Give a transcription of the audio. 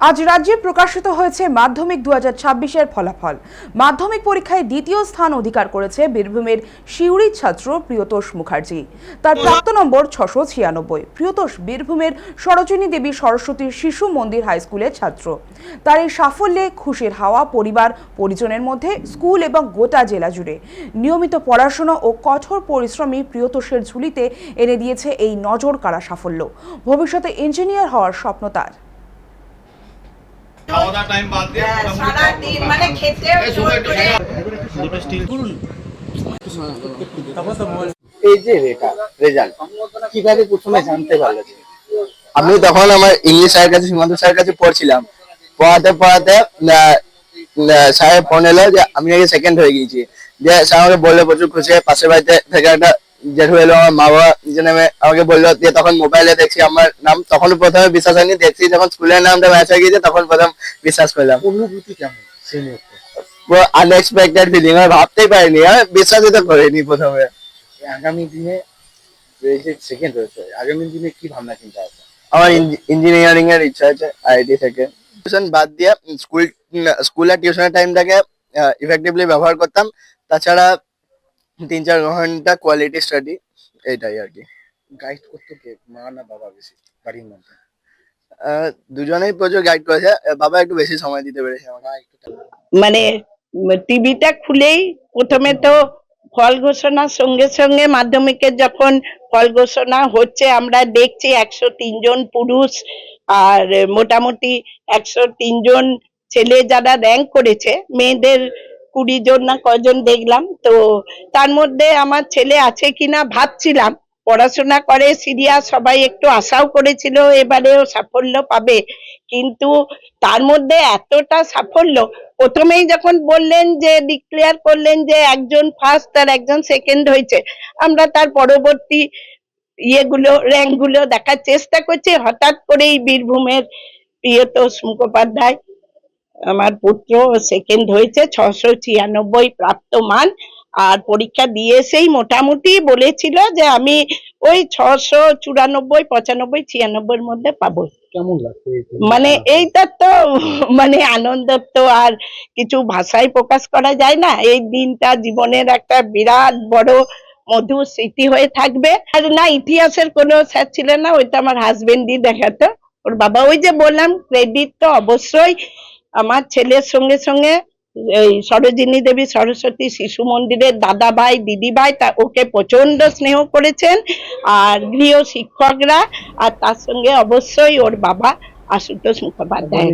আজ রাজ্যে প্রকাশিত হয়েছে মাধ্যমিক 2026-এর ফলাফল। মাধ্যমিক পরীক্ষায় দ্বিতীয় স্থান অধিকার করেছে বীরভূমের সিউড়ির ছাত্র প্রিয়তোষ মুখার্জি। তার প্রাপ্ত নম্বর 696। প্রিয়তোষ বীরভূমের সরোজিনী দেবী সরস্বতী শিশু মন্দির হাই স্কুলের ছাত্র। তার এই সাফল্যে খুশির হাওয়া পরিবার পরিজনের মধ্যে, স্কুল এবং গোটা জেলা জুড়ে। নিয়মিত পড়াশোনা ও কঠোর পরিশ্রমী প্রিয়তোষের ঝুলিতে এনে দিয়েছে এই নজর কাড়া সাফল্য। ভবিষ্যতে ইঞ্জিনিয়ার হওয়ার স্বপ্ন তার। খাওয়া টাইম বাদ দিয়ে সারা দিন মানে খেতে এই যে রেজাল্ট কিভাবে প্রথমে জানতে পারলে? আমি তখন আমার ইংলিশ স্যারের কাছে, সীমান্ত স্যারের কাছে পড়ছিলাম। পড়াতে স্যার ফোন এলো যে আমি নাকি সেকেন্ড হয়ে গিয়েছি। যে স্যার আমাকে বললো প্রচুর খুশি। পাশের বাড়িতে থেকে একটা জেঠু এলো, আমার মা বাবা নিজে নামে আমাকে বললো। দিয়ে তখন মোবাইলে দেখছি আমার নাম, তখন প্রথমে বিশ্বাস হয়নি। দেখছি যখন স্কুলের নামটা ম্যাচ হয়ে গিয়েছে তখন প্রথম বিশ্বাস করলাম। অনুভূতি কেমন সেই মুহূর্তে? পুরো আনএক্সপেক্টেড ফিলিং, আমি ভাবতেই পারিনি, আমি বিশ্বাসই তো করিনি প্রথমে। আগামী দিনে যে সেকেন্ড হয়েছে, আগামী দিনে কি ভাবনা চিন্তা আছে? আমার ইঞ্জিনিয়ারিং এর ইচ্ছা আছে আইআইটি থেকে। টিউশন বাদ দিয়ে স্কুল আর টিউশনের টাইমটাকে ইফেক্টিভলি ব্যবহার করতাম। তাছাড়া 3-4 ঘন্টা কোয়ালিটি স্টাডি, এইটাই আর কি। গাইড করতে কে, মা না বাবা বেশি বাড়ির মধ্যে? দুজনেই প্রচুর গাইড করেছে। বাবা একটু বেশি সময় দিতে পেরেছে আমাকে। মানে টিভিটা খুলেই প্রথমে তো ফল ঘোষণার সঙ্গে সঙ্গে মাধ্যমিকের যখন ফল ঘোষণা হচ্ছে আমরা দেখছি 103 জন পুরুষ আর মোটামুটি 103 জন ছেলে যারা র্যাঙ্ক করেছে, মেয়েদের 20 জন না কজন দেখলাম। তো তার মধ্যে আমার ছেলে আছে কিনা ভাবছিলাম। পড়াশোনা করে সিরিয়াস, সবাই একটু আশাও করেছিল এবারেও সাফল্য পাবে, কিন্তু তার মধ্যে এতটা সাফল্য। প্রথমেই যখন বললেন যে ডিক্লেয়ার করলেন যে একজন ফার্স্ট আর একজন সেকেন্ড হয়েছে, আমরা তার পরবর্তী র্যাঙ্ক গুলো দেখার চেষ্টা করছি। হঠাৎ করেই বীরভূমের প্রিয়তোষ মুখোপাধ্যায় আমার পুত্র সেকেন্ড হয়েছে, 696 প্রাপ্ত মান। আর পরীক্ষা দিয়ে এসেই মোটামুটি বলেছিল যে আমি ওই 694, 95, 96 মধ্যে পাবো। কেমন লাগছে? মানে এইটা তো মানে আনন্দ তো আর কিছু ভাষায় প্রকাশ করা যায় না। এই দিনটা জীবনের একটা বিরাট বড় মধুর স্মৃতি হয়ে থাকবে। আর না, ইতিহাসের কোনো স্যার ছিলেন না, ওইটা আমার হাজবেন্ডই দেখাতো। ওর বাবা, ওই যে বললাম, ক্রেডিট তো অবশ্যই আমার ছেলের সঙ্গে সঙ্গে এই সরোজিনী দেবী সরস্বতী শিশু মন্দিরের দাদা ভাই দিদি ভাই ওকে প্রচন্ড স্নেহ করেছেন, আর গৃহ শিক্ষকরা, আর তার সঙ্গে অবশ্যই ওর বাবা আশুতোষ মুখোপাধ্যায়।